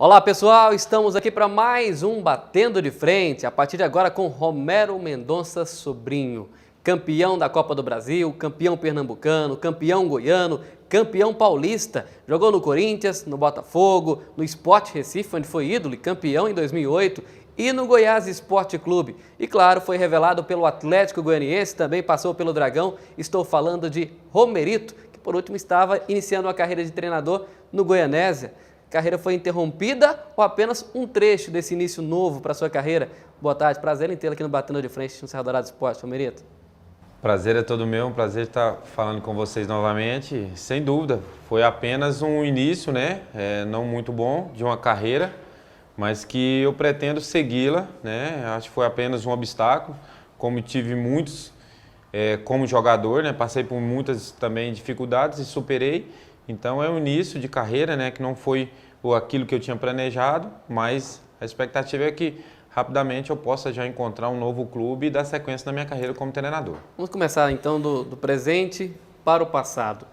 Olá pessoal, estamos aqui para mais um Batendo de Frente, a partir de agora com Romero Mendonça Sobrinho, campeão da Copa do Brasil, campeão pernambucano, campeão goiano, campeão paulista, jogou no Corinthians, no Botafogo, no Sport Recife, onde foi ídolo e campeão em 2008, e no Goiás Esporte Clube. E claro, foi revelado pelo Atlético Goianiense, também passou pelo Dragão. Estou falando de Romerito, que por último estava iniciando uma carreira de treinador no Goianésia. A carreira foi interrompida ou apenas um trecho desse início novo para a sua carreira? Boa tarde, prazer em tê-lo aqui no Batendo de Frente no Serra Dourada Esporte, Romerito. Prazer é todo meu, um prazer estar falando com vocês novamente. Sem dúvida, foi apenas um início, né? Não muito bom de uma carreira, mas que eu pretendo segui-la, né? Acho que foi apenas um obstáculo, como tive muitos como jogador, né? Passei por muitas também dificuldades e superei. Então é um início de carreira, né? Que não foi aquilo que eu tinha planejado, mas a expectativa é que rapidamente eu possa já encontrar um novo clube e dar sequência na minha carreira como treinador. Vamos começar então do presente para o passado.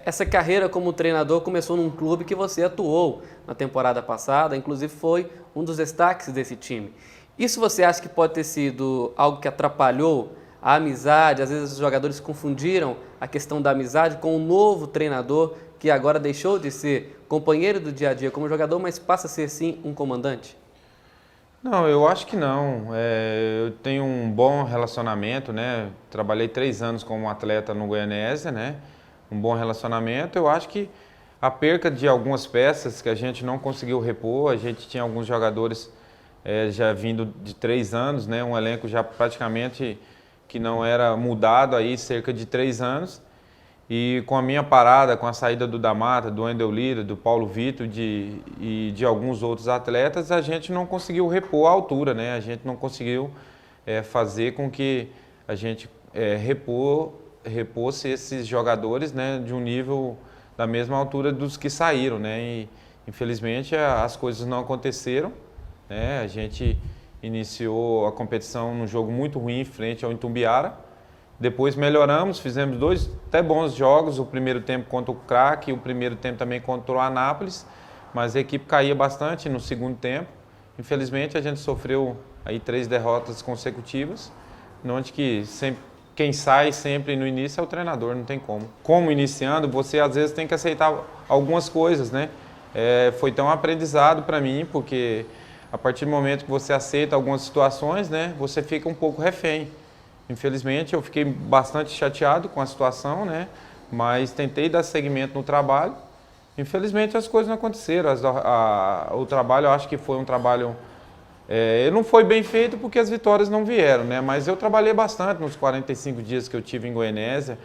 Essa carreira como treinador começou num clube que você atuou na temporada passada, inclusive foi um dos destaques desse time. Isso você acha que pode ter sido algo que atrapalhou a amizade? Às vezes os jogadores confundiram a questão da amizade com o novo treinador que agora deixou de ser companheiro do dia a dia como jogador, mas passa a ser sim um comandante? Não, eu acho que não. Eu tenho um bom relacionamento, né? Trabalhei 3 anos como atleta no Goianésia, né? Um bom relacionamento. Eu acho que a perca de algumas peças que a gente não conseguiu repor, a gente tinha alguns jogadores já vindo de 3 anos, né? Um elenco já praticamente que não era mudado aí cerca de 3 anos. E com a minha parada, com a saída do Damata, do Wendel Lira, do Paulo Vitor e de alguns outros atletas, a gente não conseguiu repor a altura, né? A gente não conseguiu fazer com que a gente repôsse esses jogadores, né, de um nível da mesma altura dos que saíram, né? E infelizmente as coisas não aconteceram, né? A gente iniciou a competição num jogo muito ruim frente ao Itumbiara. Depois melhoramos, fizemos 2 até bons jogos, o primeiro tempo contra o Craque e o primeiro tempo também contra o Anápolis, mas a equipe caía bastante no segundo tempo. Infelizmente a gente sofreu aí 3 derrotas consecutivas, onde que sempre, quem sai sempre no início é o treinador, não tem como. Como iniciando, você às vezes tem que aceitar algumas coisas, né? Foi tão aprendizado para mim, porque a partir do momento que você aceita algumas situações, né, você fica um pouco refém. Infelizmente, eu fiquei bastante chateado com a situação, né? Mas tentei dar seguimento no trabalho. Infelizmente, as coisas não aconteceram. O trabalho, eu acho que foi um trabalho... não foi bem feito porque as vitórias não vieram, né? Mas eu trabalhei bastante nos 45 dias que eu tive em Goianésia,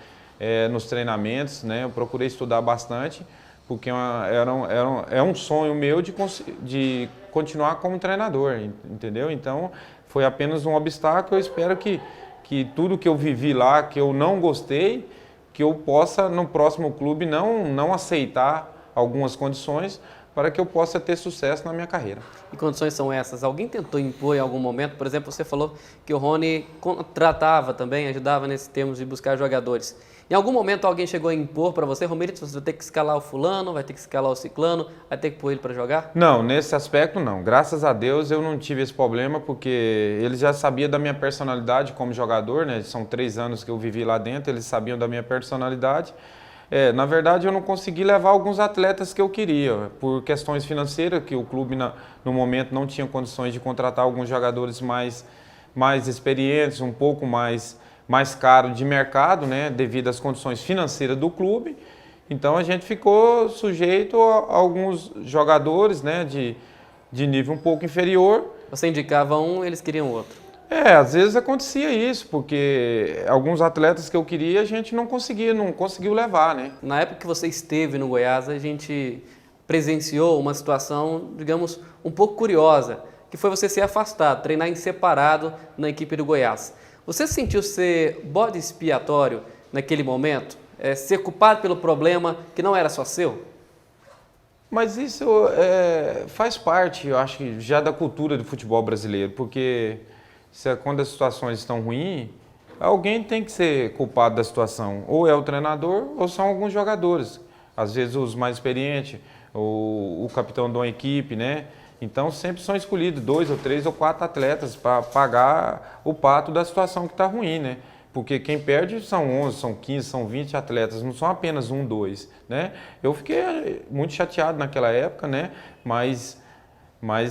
nos treinamentos, né? Eu procurei estudar bastante, porque é um sonho meu de continuar como treinador, entendeu? Então, foi apenas um obstáculo. Eu espero que tudo que eu vivi lá, que eu não gostei, que eu possa no próximo clube não aceitar algumas condições para que eu possa ter sucesso na minha carreira. Que condições são essas? Alguém tentou impor em algum momento? Por exemplo, você falou que o Rony contratava também, ajudava nesses termos de buscar jogadores. Em algum momento alguém chegou a impor para você, Romerito, você vai ter que escalar o fulano, vai ter que escalar o ciclano, vai ter que pôr ele para jogar? Não, nesse aspecto não. Graças a Deus eu não tive esse problema, porque eles já sabiam da minha personalidade como jogador, né? São 3 anos que eu vivi lá dentro, eles sabiam da minha personalidade. Na verdade, eu não consegui levar alguns atletas que eu queria, por questões financeiras, que o clube no momento não tinha condições de contratar alguns jogadores mais experientes, um pouco mais caro de mercado, né, devido às condições financeiras do clube. Então a gente ficou sujeito a alguns jogadores, né, de nível um pouco inferior. Você indicava um, eles queriam outro. Às vezes acontecia isso, porque alguns atletas que eu queria a gente não conseguiu levar, né? Na época que você esteve no Goiás, a gente presenciou uma situação, digamos, um pouco curiosa, que foi você ser afastado, treinar em separado na equipe do Goiás. Você sentiu ser bode expiatório naquele momento? Ser culpado pelo problema que não era só seu? Mas isso faz parte, eu acho que já da cultura do futebol brasileiro, porque quando as situações estão ruins, alguém tem que ser culpado da situação. Ou é o treinador ou são alguns jogadores. Às vezes os mais experientes, o capitão de uma equipe, né? Então sempre são escolhidos 2 ou 3 ou 4 atletas para pagar o pato da situação que está ruim, né? Porque quem perde são 11, são 15, são 20 atletas, não são apenas 1, 2, né? Eu fiquei muito chateado naquela época, né? Mas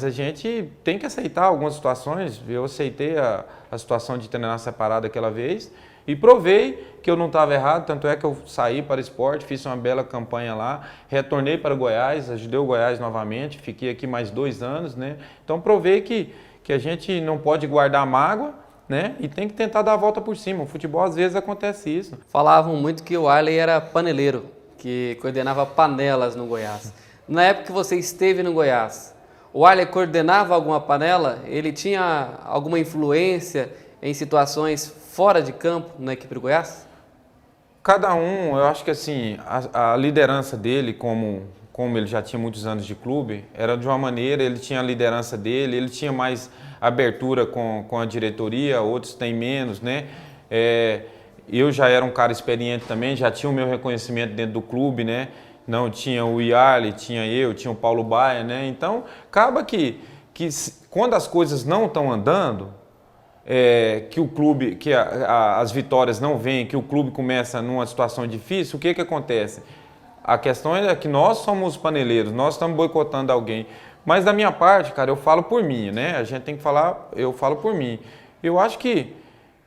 a gente tem que aceitar algumas situações. Eu aceitei a situação de treinar separado aquela vez e provei que eu não estava errado, tanto é que eu saí para o esporte, fiz uma bela campanha lá, retornei para o Goiás, ajudei o Goiás novamente, fiquei aqui mais 2 anos, né? Então provei que a gente não pode guardar mágoa, né? E tem que tentar dar a volta por cima. O futebol às vezes acontece isso. Falavam muito que o Arley era paneleiro, que coordenava panelas no Goiás. Na época que você esteve no Goiás, o Arley coordenava alguma panela? Ele tinha alguma influência em situações fora de campo na equipe do Goiás? Cada um, eu acho que assim, a liderança dele, como ele já tinha muitos anos de clube, era de uma maneira, ele tinha a liderança dele, ele tinha mais abertura com a diretoria, outros têm menos, né? Eu já era um cara experiente também, já tinha o meu reconhecimento dentro do clube, né? Não tinha o Yarley, tinha eu, tinha o Paulo Baia, né? Então, acaba que quando as coisas não estão andando, que o clube, que as vitórias não vêm, que o clube começa numa situação difícil, o que acontece? A questão é que nós somos paneleiros, nós estamos boicotando alguém. Mas da minha parte, cara, eu falo por mim, né? A gente tem que falar, eu falo por mim. Eu acho que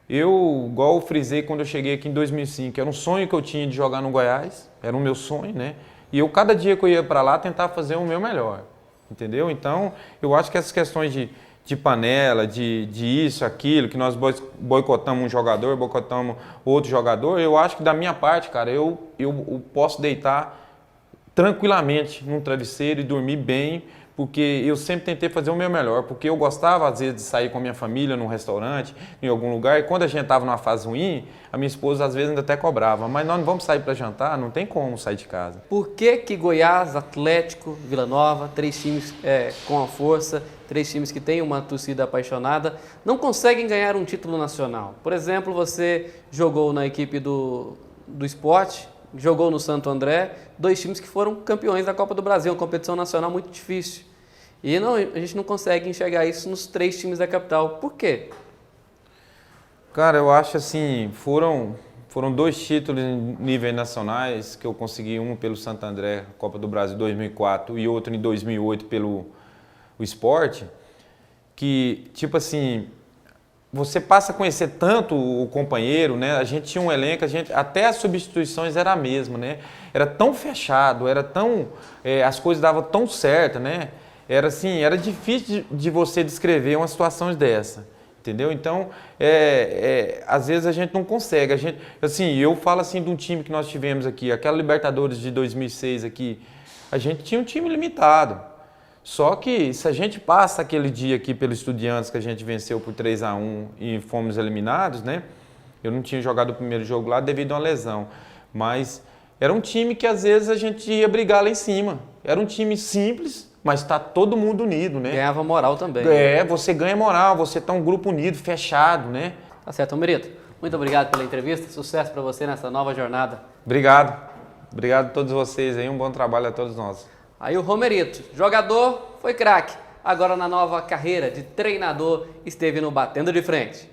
igual eu frisei quando eu cheguei aqui em 2005, era um sonho que eu tinha de jogar no Goiás, era o meu sonho, né? E eu, cada dia que eu ia para lá, tentava fazer o meu melhor, entendeu? Então, eu acho que essas questões de panela, de isso, aquilo, que nós boicotamos um jogador, boicotamos outro jogador, eu acho que da minha parte, cara, eu posso deitar tranquilamente num travesseiro e dormir bem, porque eu sempre tentei fazer o meu melhor, porque eu gostava às vezes de sair com a minha família num restaurante, em algum lugar, e quando a gente estava numa fase ruim, a minha esposa às vezes ainda até cobrava, mas nós não vamos sair para jantar, não tem como sair de casa. Por que Goiás, Atlético, Vila Nova, 3 times com a força, 3 times que têm uma torcida apaixonada, não conseguem ganhar um título nacional? Por exemplo, você jogou na equipe do Sport, jogou no Santo André, 2 times que foram campeões da Copa do Brasil, uma competição nacional muito difícil. E a gente não consegue enxergar isso nos 3 times da capital. Por quê? Cara, eu acho assim, foram 2 títulos em níveis nacionais que eu consegui, um pelo Santo André, Copa do Brasil 2004, e outro em 2008 pelo Sport, que, tipo assim, você passa a conhecer tanto o companheiro, né? A gente tinha um elenco, até as substituições era a mesma, né? Era tão fechado, era tão, as coisas davam tão certo, né? Era assim, era difícil de você descrever uma situação dessa, entendeu? Então, às vezes a gente não consegue. Eu falo assim de um time que nós tivemos aqui, aquela Libertadores de 2006 aqui, a gente tinha um time limitado. Só que se a gente passa aquele dia aqui pelo Estudiantes, que a gente venceu por 3-1 e fomos eliminados, né? Eu não tinha jogado o primeiro jogo lá devido a uma lesão, mas era um time que às vezes a gente ia brigar lá em cima. Era um time simples, mas está todo mundo unido, né? Ganhava moral também. Você ganha moral, você está um grupo unido, fechado, né? Tá certo, Romerito. Muito obrigado pela entrevista, sucesso para você nessa nova jornada. Obrigado. Obrigado a todos vocês aí, um bom trabalho a todos nós. Aí o Romerito, jogador, foi craque. Agora na nova carreira de treinador, esteve no Batendo de Frente.